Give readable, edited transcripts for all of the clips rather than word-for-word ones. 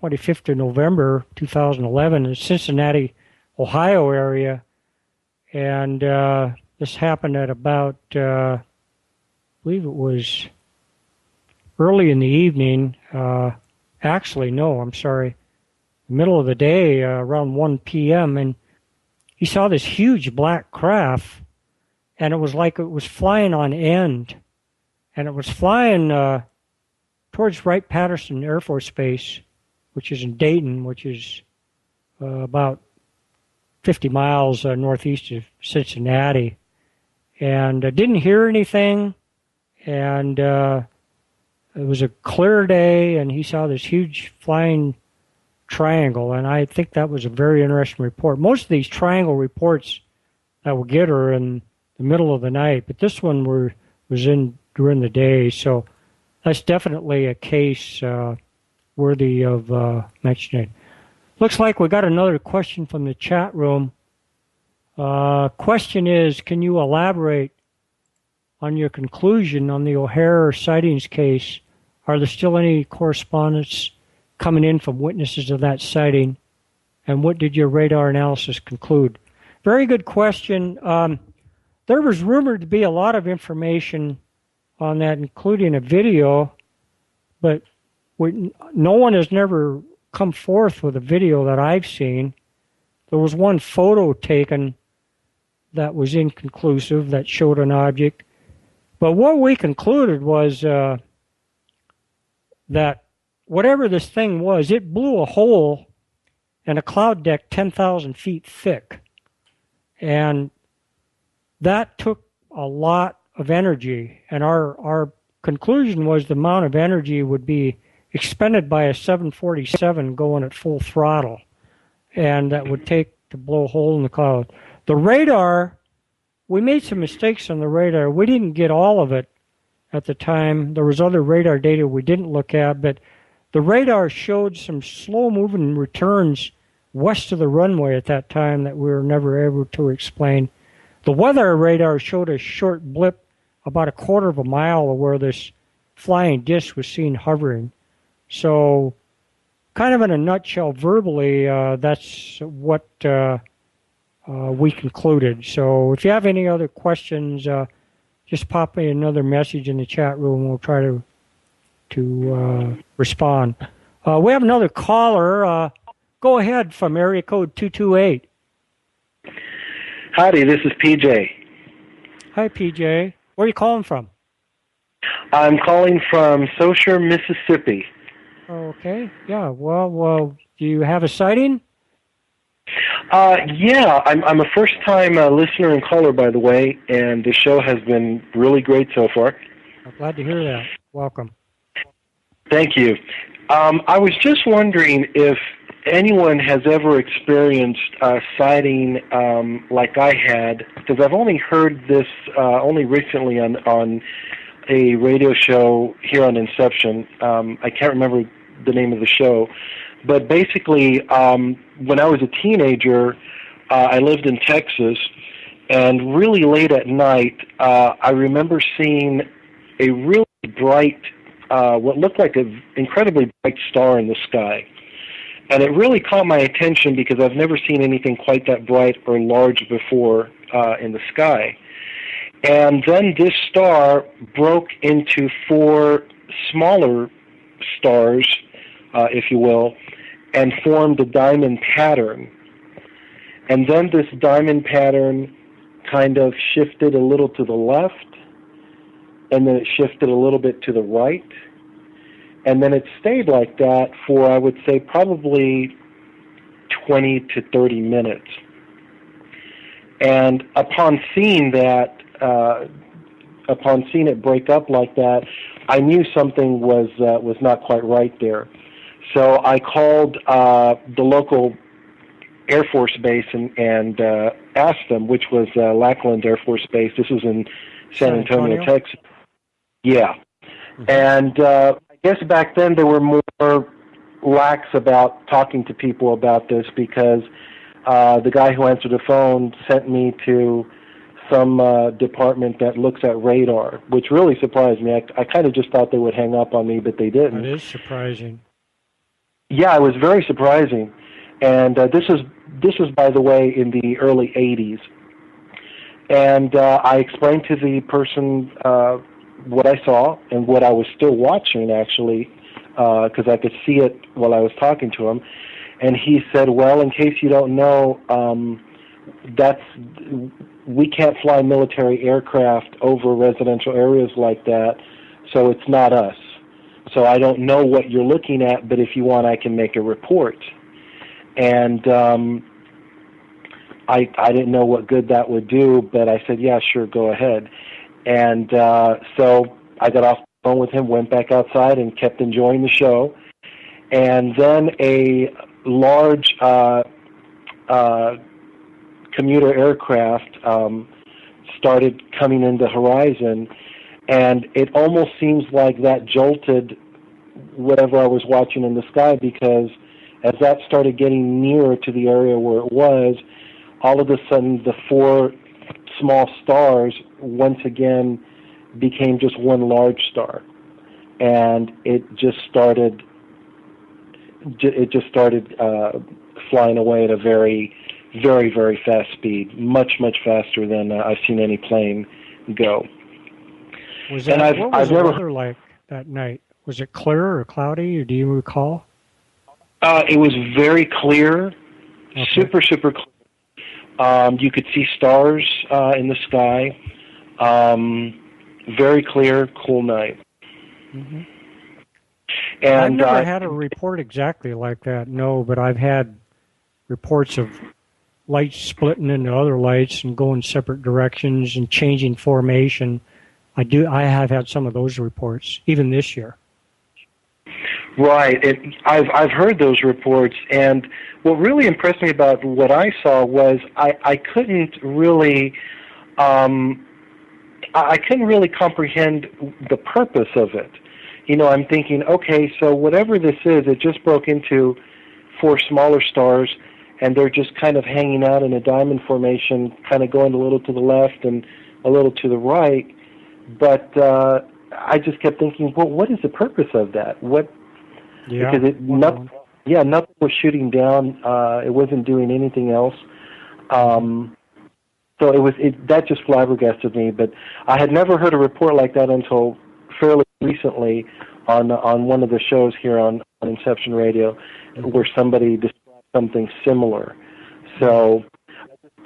25th of November 2011 in Cincinnati, Ohio area. And this happened at about, I believe it was early in the evening. Actually, no, I'm sorry. Middle of the day, around 1 p.m. And he saw this huge black craft, and it was like it was flying on end. And it was flying towards Wright-Patterson Air Force Base, which is in Dayton, which is about 50 miles northeast of Cincinnati. And I didn't hear anything, and it was a clear day, and he saw this huge flying triangle, and I think that was a very interesting report. Most of these triangle reports that we'll get are in the middle of the night, but this one was in during the day, so that's definitely a case worthy of mentioning. Looks like we got another question from the chat room. Question is, can you elaborate on your conclusion on the O'Hare sightings case? Are there still any correspondence coming in from witnesses of that sighting? And what did your radar analysis conclude? Very good question. There was rumored to be a lot of information on that, including a video, but no one has never come forth with a video that I've seen. There was one photo taken that was inconclusive that showed an object. But what we concluded was that whatever this thing was, it blew a hole in a cloud deck 10,000 feet thick. And that took a lot of energy. And our conclusion was the amount of energy would be expended by a 747 going at full throttle. And that would take to blow a hole in the cloud. The radar, we made some mistakes on the radar. We didn't get all of it at the time. There was other radar data we didn't look at, but the radar showed some slow-moving returns west of the runway at that time that we were never able to explain. The weather radar showed a short blip about a quarter of a mile of where this flying disc was seen hovering. So, kind of in a nutshell, verbally, that's what we concluded. So if you have any other questions, just pop me another message in the chat room and we'll try to respond. We have another caller. Go ahead from area code 228. Howdy, this is PJ. Hi, PJ. Where are you calling from? I'm calling from Saucier, Mississippi. Okay. Yeah. Well, do you have a sighting? Yeah, I'm a first-time listener and caller, by the way, and the show has been really great so far. I'm glad to hear that. Welcome. Thank you. I was just wondering if anyone has ever experienced a sighting like I had, because I've only heard this only recently on a radio show here on Inception. I can't remember the name of the show. But basically, when I was a teenager, I lived in Texas, and really late at night, I remember seeing a really bright, what looked like an incredibly bright star in the sky. And it really caught my attention because I've never seen anything quite that bright or large before in the sky. And then this star broke into 4 smaller stars, if you will, and formed a diamond pattern. And then this diamond pattern kind of shifted a little to the left, and then it shifted a little bit to the right, and then it stayed like that for, I would say, probably 20 to 30 minutes. And upon seeing that, upon seeing it break up like that, I knew something was not quite right there. So I called the local Air Force Base and asked them, which was Lackland Air Force Base. This was in San Antonio, Texas. Yeah. Mm-hmm. And I guess back then they were more lax about talking to people about this because the guy who answered the phone sent me to some department that looks at radar, which really surprised me. I kind of just thought they would hang up on me, but they didn't. It is surprising. Yeah, it was very surprising, and this is by the way in the early '80s, and I explained to the person what I saw and what I was still watching actually, because I could see it while I was talking to him, and he said, "Well, in case you don't know, that's we can't fly military aircraft over residential areas like that, so it's not us. So I don't know what you're looking at, but if you want, I can make a report." And I didn't know what good that would do, but I said, "Yeah, sure, go ahead." And so I got off the phone with him, went back outside, and kept enjoying the show. And then a large commuter aircraft started coming into horizon, and it almost seems like that jolted whatever I was watching in the sky, because as that started getting nearer to the area where it was, all of a sudden the four small stars once again became just one large star, and it just started flying away at a very, very, very fast speed, much, much faster than I've seen any plane go. Was that, what was the weather like that night? Was it clear or cloudy, or do you recall? It was very clear, Okay. super, super clear. You could see stars in the sky. Very clear, cool night. Mm-hmm. And I've never had a report exactly like that, no, but I've had reports of lights splitting into other lights and going separate directions and changing formation. I have had some of those reports, even this year. Right. I've heard those reports, and what really impressed me about what I saw was I couldn't really I couldn't really comprehend the purpose of it. You know, I'm thinking, okay, so whatever this is, it just broke into four smaller stars, and they're just kind of hanging out in a diamond formation, kind of going a little to the left and a little to the right. But I just kept thinking, well, what is the purpose of that? Yeah. Because nothing was shooting down. It wasn't doing anything else. So that just flabbergasted me. But I had never heard a report like that until fairly recently on one of the shows here on Inception Radio, where somebody described something similar. So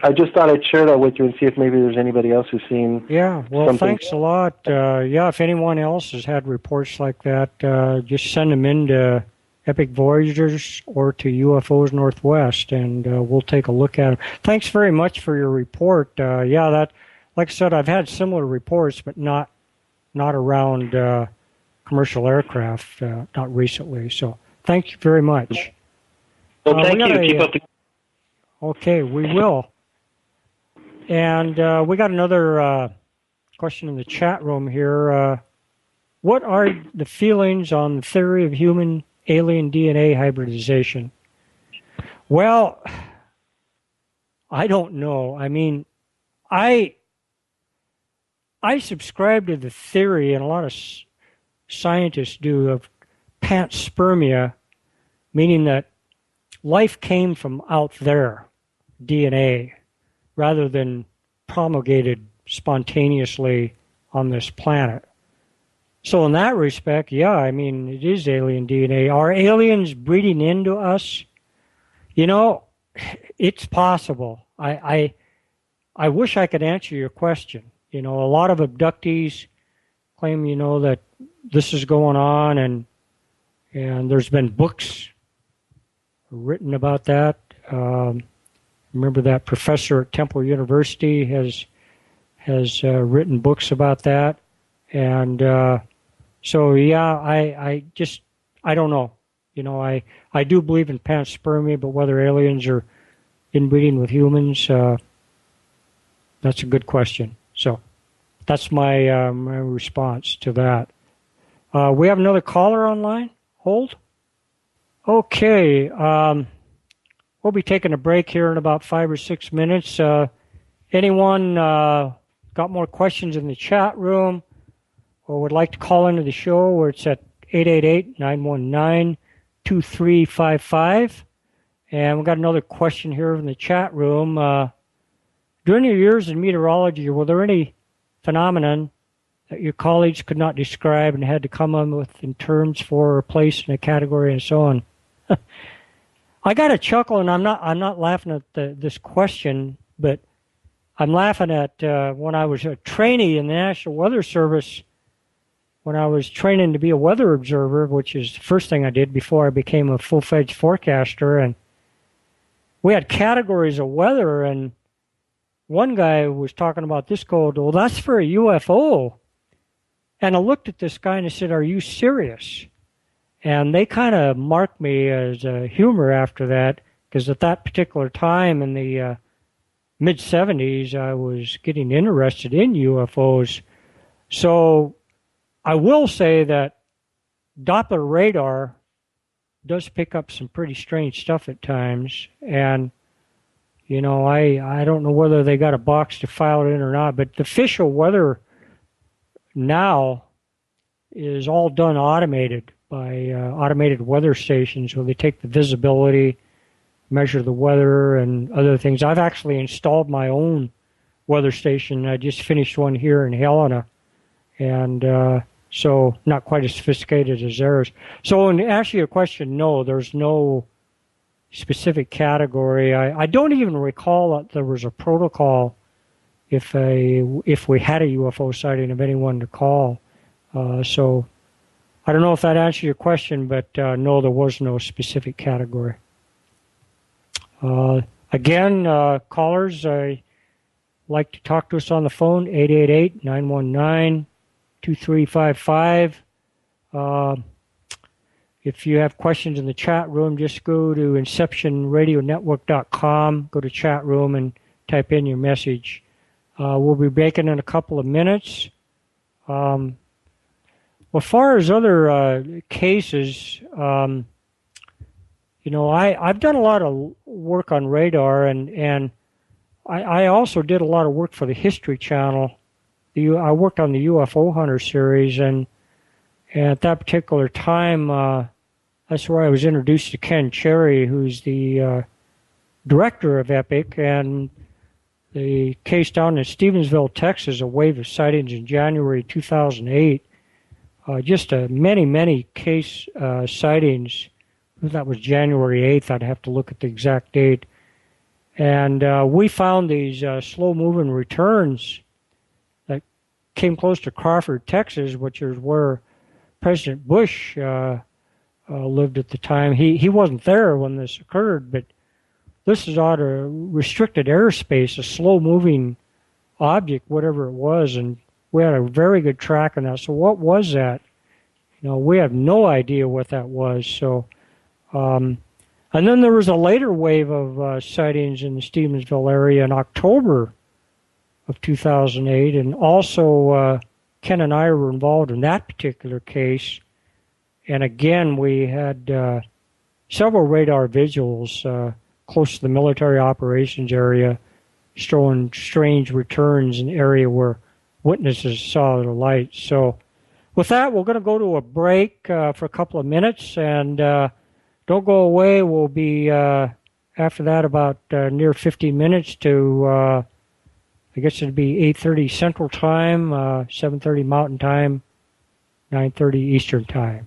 I just thought I'd share that with you and see if maybe there's anybody else who's seen. Yeah, well, something. Thanks a lot. If anyone else has had reports like that, just send them in to Epic Voyagers or to UFOs Northwest, and we'll take a look at them. Thanks very much for your report. Like I said, I've had similar reports, but not around commercial aircraft, not recently. So thank you very much. Well, thank you. Keep up the... Okay, we will. And we got another question in the chat room here. What are the feelings on the theory of human alien DNA hybridization? Well, I don't know. I mean, I subscribe to the theory, and a lot of scientists do, of panspermia, meaning that life came from out there, DNA, rather than promulgated spontaneously on this planet. So in that respect, yeah, I mean, it is alien DNA. Are aliens breeding into us? You know, it's possible. I wish I could answer your question. You know, a lot of abductees claim, you know, that this is going on, and there's been books written about that. Remember that professor at Temple University has written books about that, and so yeah, I don't know. You know, I do believe in panspermia, but whether aliens are inbreeding with humans, that's a good question. So that's my my response to that. We have another caller online. Hold. Okay. We'll be taking a break here in about 5 or 6 minutes. Anyone got more questions in the chat room or would like to call into the show, where it's at 888-919-2730. 2355. And we've got another question here in the chat room. During your years in meteorology, were there any phenomenon that your colleagues could not describe and had to come up with in terms for or place in a category and so on? I got a chuckle, and I'm not laughing at this question, but I'm laughing at when I was a trainee in the National Weather Service, when I was training to be a weather observer, which is the first thing I did before I became a full-fledged forecaster, and we had categories of weather, and one guy was talking about this code. Well, that's for a UFO. And I looked at this guy and I said, "Are you serious?" And they kind of marked me as humor after that, because at that particular time in the mid-'70s, I was getting interested in UFOs. So I will say that Doppler radar does pick up some pretty strange stuff at times. And, you know, I don't know whether they got a box to file it in or not, but the official weather now is all done automated by automated weather stations, where they take the visibility, measure the weather, and other things. I've actually installed my own weather station. I just finished one here in Helena, and so not quite as sophisticated as theirs. So to answer your question, no, there's no specific category. I don't even recall that there was a protocol if we had a UFO sighting of anyone to call. So I don't know if that answers your question, but no, there was no specific category. Again, callers, like to talk to us on the phone, 888-919-2355. If you have questions in the chat room, just go to inceptionradionetwork.com, go to chat room, and type in your message. We'll be breaking in a couple of minutes. As far as other cases, you know, I've done a lot of work on radar, and I also did a lot of work for the History Channel. I worked on the UFO Hunters series, and at that particular time, that's where I was introduced to Ken Cherry, who's the director of E.P.I.C, and the case down in Stevensville, Texas, a wave of sightings in January 2008. Just many case sightings. That was January 8th. I'd have to look at the exact date. And we found these slow-moving returns that came close to Crawford, Texas, which is where President Bush lived at the time. He wasn't there when this occurred, but this is out of restricted airspace, a slow-moving object, whatever it was, and we had a very good track on that. So what was that? You know, we have no idea what that was. So, and then there was a later wave of sightings in the Stevensville area in October of 2008, and also Ken and I were involved in that particular case. And again, we had several radar visuals close to the military operations area, showing strange returns in the area where witnesses saw the light. So with that, we're going to go to a break for a couple of minutes, and don't go away. We'll be, after that, about near 15 minutes to, I guess it'd be 8:30 Central Time, 7:30 Mountain Time, 9:30 Eastern Time.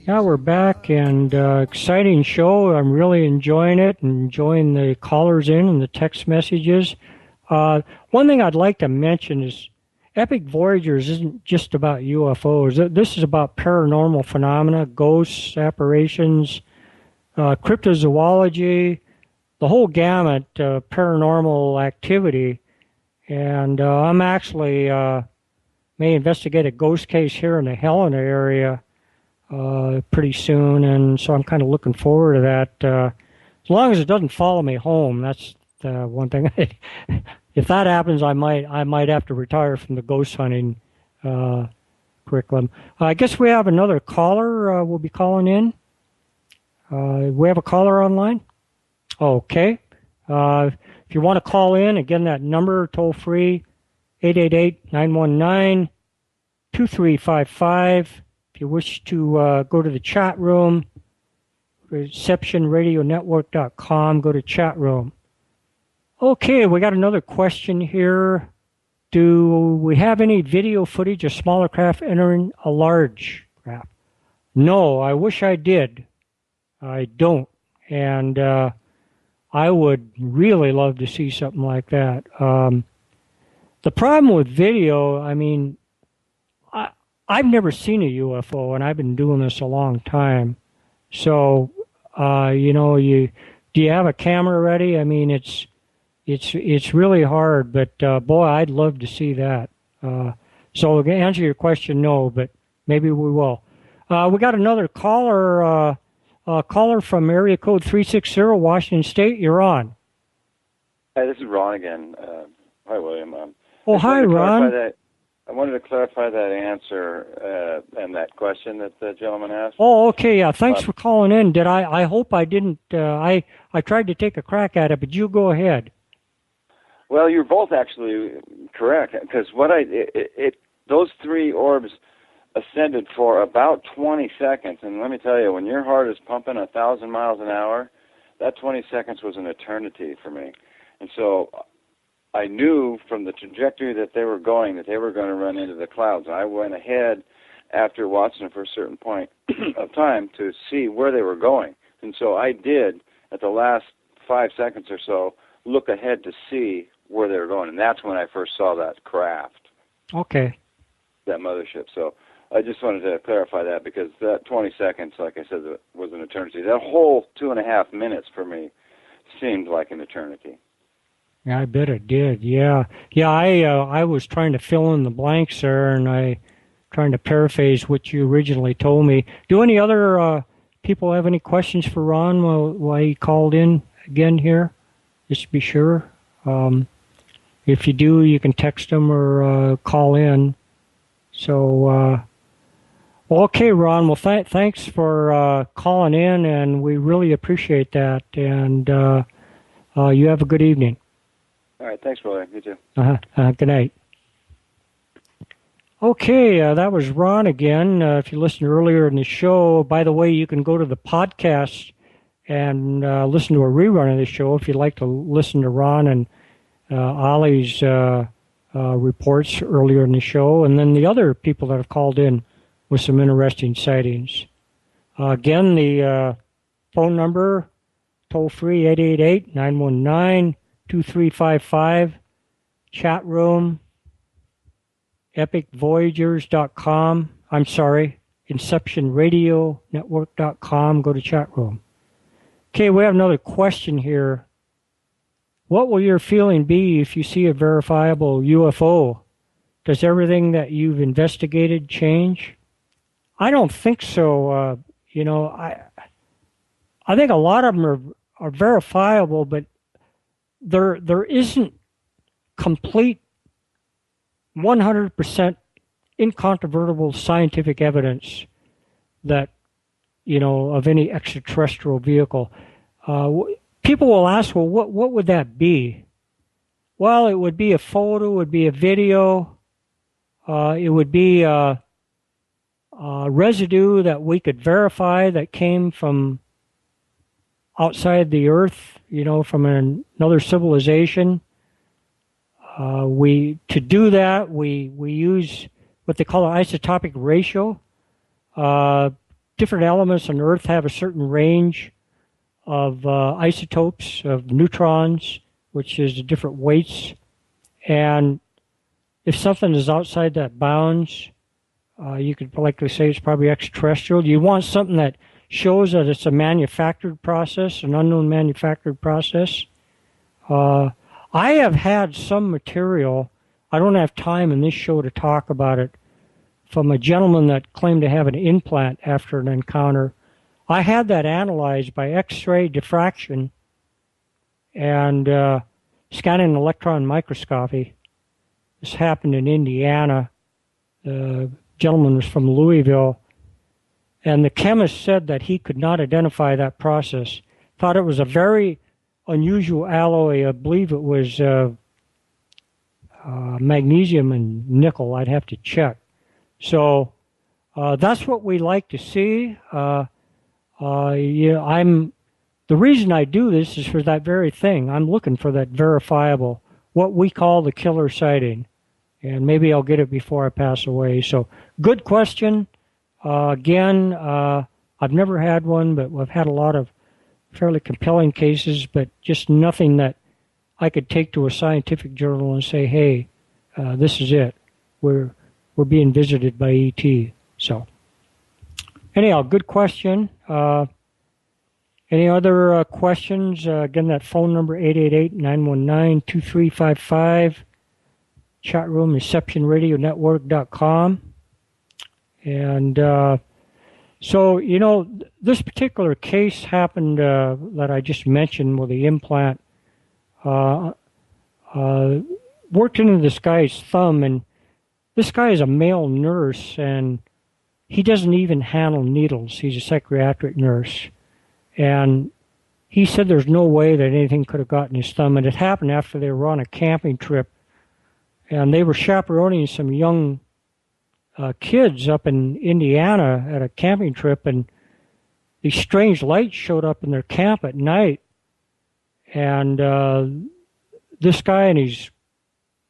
Now we're back, and exciting show. I'm really enjoying it, and enjoying the callers in and the text messages. One thing I'd like to mention is E.P.I.C Voyages isn't just about UFOs. This is about paranormal phenomena, ghosts, apparitions, cryptozoology, the whole gamut of paranormal activity. And I'm actually may investigate a ghost case here in the Helena area pretty soon, and so I'm kind of looking forward to that. As long as it doesn't follow me home, that's the one thing. If that happens, I might have to retire from the ghost hunting curriculum. I guess we have another caller. We'll be calling in. We have a caller online. Okay. If you want to call in, again, that number toll free, 888-919-2355. If you wish to go to the chat room, receptionradionetwork.com, go to chat room. Okay, we got another question here. Do we have any video footage of smaller craft entering a large craft? No, I wish I did. I don't. And I would really love to see something like that. The problem with video, I mean, I've never seen a UFO, and I've been doing this a long time. So, you know, do you have a camera ready? I mean, it's really hard, but boy, I'd love to see that. So to answer your question, no, but maybe we will. We got another caller. Caller from area code 360, Washington State. You're on. Hi, this is Ron again. Hi, William. Hi, Ron. I wanted to clarify that answer and that question that the gentleman asked. Oh, okay. Yeah. Thanks for calling in. I hope I didn't. I tried to take a crack at it, but you go ahead. Well, you're both actually correct, because those three orbs ascended for about 20 seconds, and let me tell you, when your heart is pumping 1,000 miles an hour, that 20 seconds was an eternity for me. And so I knew from the trajectory that they were going to run into the clouds. I went ahead after watching for a certain point of time to see where they were going. And so I did, at the last 5 seconds or so, look ahead to see where they were going. And that's when I first saw that craft. Okay. That mothership. So I just wanted to clarify that, because that 20 seconds, like I said, was an eternity. That whole 2.5 minutes for me seemed like an eternity. Yeah, I bet it did. Yeah. I was trying to fill in the blanks there, and trying to paraphrase what you originally told me. Do any other people have any questions for Ron while he called in again here? Just to be sure. If you do, you can text him or call in. So, okay, Ron. Well, thanks for calling in, and we really appreciate that. And you have a good evening. All right. Thanks, William. You too. Good night. Okay, that was Ron again. If you listened earlier in the show, by the way, you can go to the podcast and listen to a rerun of the show if you'd like to listen to Ron and Ollie's reports earlier in the show, and then the other people that have called in with some interesting sightings. Again, the phone number, toll-free, 888-919-2355. Chat room, epicvoyagers.com. I'm sorry, inceptionradionetwork.com. Go to chat room. Okay, we have another question here. What will your feeling be if you see a verifiable UFO? Does everything that you've investigated change? I don't think so. I think a lot of them are verifiable, but there isn't complete 100% incontrovertible scientific evidence that, of any extraterrestrial vehicle. People will ask, well, what would that be? Well, it would be a photo, it would be a video, it would be a residue that we could verify that came from outside the Earth, from another civilization. To do that, we use what they call an isotopic ratio. Different elements on Earth have a certain range of isotopes of neutrons, which is the different weights. And if something is outside that bounds, you could likely say it's probably extraterrestrial. You want something that shows that it's a manufactured process, an unknown manufactured process. I have had some material, I don't have time in this show to talk about it, from a gentleman that claimed to have an implant after an encounter. I had that analyzed by X-ray diffraction and scanning electron microscopy. This happened in Indiana. The gentleman was from Louisville. And the chemist said that he could not identify that process. Thought it was a very unusual alloy. I believe it was magnesium and nickel. I'd have to check. So That's what we like to see. Yeah, the reason I do this is for that very thing. I'm looking for that verifiable, what we call the killer sighting. And maybe I'll get it before I pass away. So, good question. Again, I've never had one, but we've had a lot of fairly compelling cases, but just nothing that I could take to a scientific journal and say, hey, this is it. We're being visited by ET. So, anyhow, good question. Any other questions? Again, that phone number, 888-919-2355. Chat room, receptionradionetwork.com. And so, this particular case happened that I just mentioned with the implant. Worked into this guy's thumb, and this guy is a male nurse, and he doesn't even handle needles. He's a psychiatric nurse. And he said there's no way that anything could have gotten his thumb. And it happened after they were on a camping trip. And they were chaperoning some young kids up in Indiana at a camping trip. And these strange lights showed up in their camp at night. And this guy and his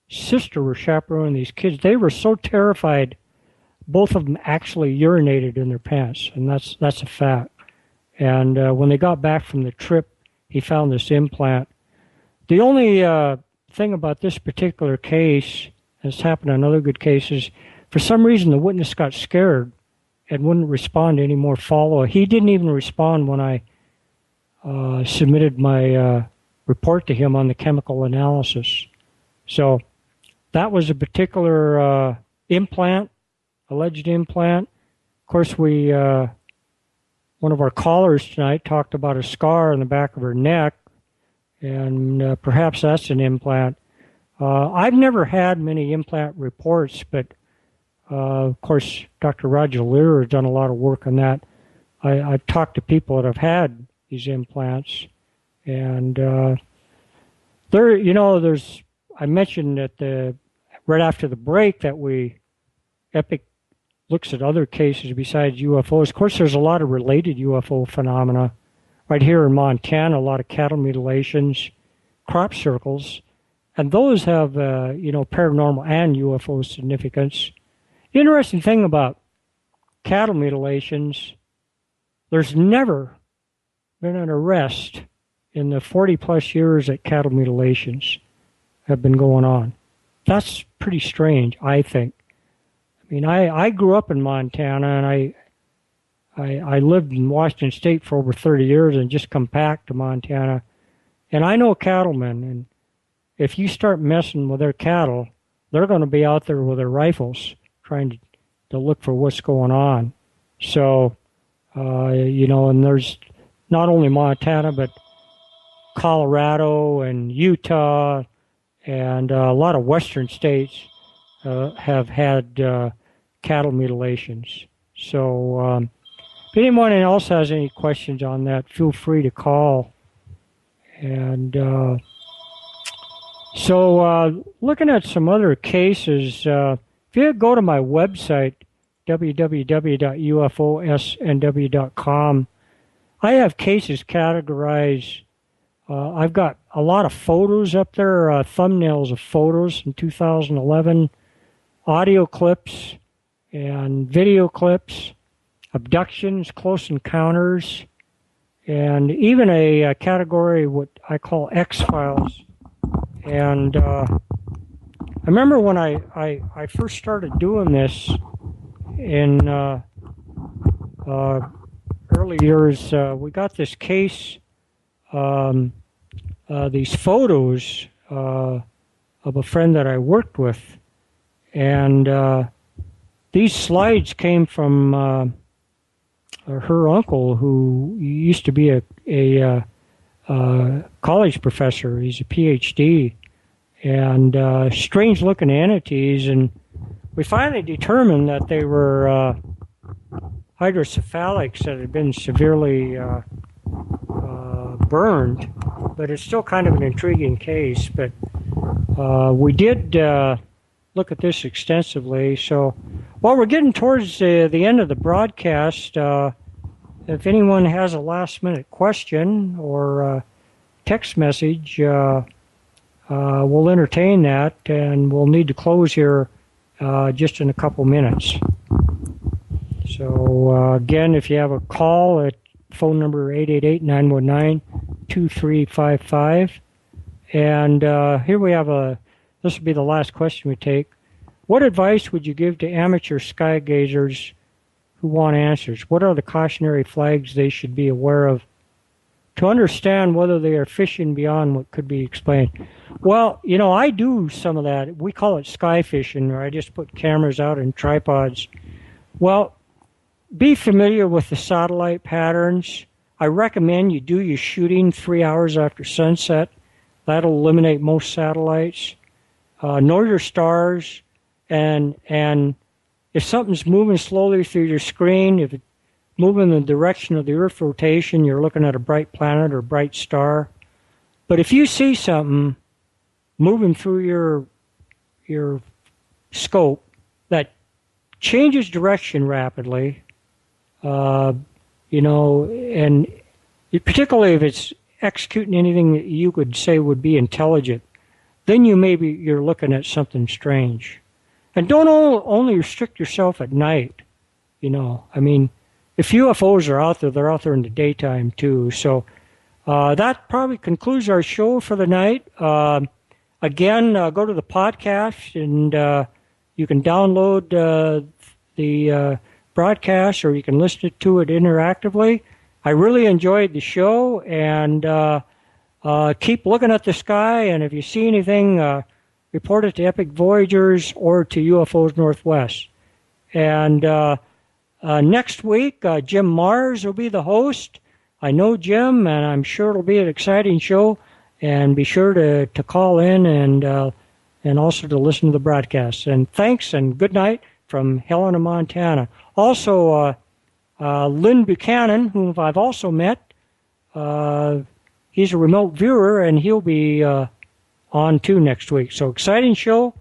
sister were chaperoning these kids. They were so terrified, both of them actually urinated in their pants. And that's a fact. And when they got back from the trip, he found this implant. The only thing about this particular case, has happened in other good cases, for some reason the witness got scared and wouldn't respond to any more follow-up. He didn't even respond when I submitted my report to him on the chemical analysis. So that was a particular implant, alleged implant. Of course, one of our callers tonight talked about a scar on the back of her neck, and perhaps that's an implant. I've never had many implant reports, but of course, Dr. Roger Lear has done a lot of work on that. I've talked to people that have had these implants, and there's. I mentioned that right after the break that EPIC looks at other cases besides UFOs. Of course, there's a lot of related UFO phenomena. Right here in Montana, a lot of cattle mutilations, crop circles, and those have, paranormal and UFO significance. The interesting thing about cattle mutilations, there's never been an arrest in the 40-plus years that cattle mutilations have been going on. That's pretty strange, I think. I mean, I grew up in Montana, and I lived in Washington State for over 30 years and just come back to Montana. And I know cattlemen, and if you start messing with their cattle, they're going to be out there with their rifles trying to look for what's going on. So, and there's not only Montana, but Colorado and Utah and a lot of western states have had cattle mutilations. So if anyone else has any questions on that, feel free to call. And looking at some other cases, if you go to my website, www.ufosnw.com, I have cases categorized. I've got a lot of photos up there, thumbnails of photos from 2011, audio clips and video clips, abductions, close encounters, and even a category what I call X-Files. And I remember when I first started doing this in early years, we got this case, these photos of a friend that I worked with. And these slides came from her uncle, who used to be a college professor. He's a PhD. And strange-looking entities. And we finally determined that they were hydrocephalics that had been severely burned. But it's still kind of an intriguing case. But we did look at this extensively. So Well, we're getting towards the end of the broadcast. If anyone has a last-minute question or text message, we'll entertain that, and we'll need to close here just in a couple minutes. So, again, if you have a call at phone number 888-919-2355. And here we have this will be the last question we take. What advice would you give to amateur sky gazers who want answers? What are the cautionary flags they should be aware of to understand whether they are fishing beyond what could be explained? Well, I do some of that. We call it sky fishing, where I just put cameras out and tripods. Well, be familiar with the satellite patterns. I recommend you do your shooting 3 hours after sunset. That'll eliminate most satellites. Know your stars, and if something's moving slowly through your screen, if it's moving in the direction of the Earth's rotation, you're looking at a bright planet or bright star. But if you see something moving through your scope that changes direction rapidly, and particularly if it's executing anything that you could say would be intelligent, then you're looking at something strange. And don't only restrict yourself at night. If UFOs are out there, they're out there in the daytime too. So that probably concludes our show for the night. Again, go to the podcast, and you can download the broadcast, or you can listen to it interactively. I really enjoyed the show, and keep looking at the sky, and if you see anything, report it to Epic Voyagers or to UFOs Northwest. And next week, Jim Mars will be the host. I know Jim, and I'm sure it'll be an exciting show, and be sure to call in and also to listen to the broadcast. And thanks, and good night from Helena, Montana. Also, Lynn Buchanan, whom I've also met, he's a remote viewer, and he'll be on too next week. So exciting show,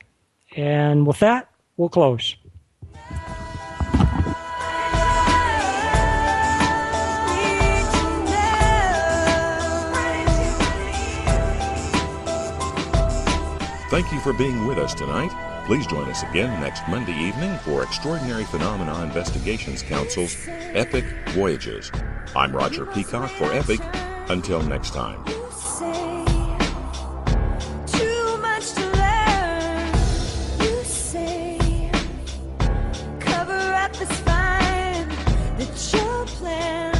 and with that, we'll close. Thank you for being with us tonight. Please join us again next Monday evening for Extraordinary Phenomena Investigations Council's Epic Voyages. I'm Roger Peacock for Epic. Until next time. Too much to learn, you say. Cover up the spine that you're planning.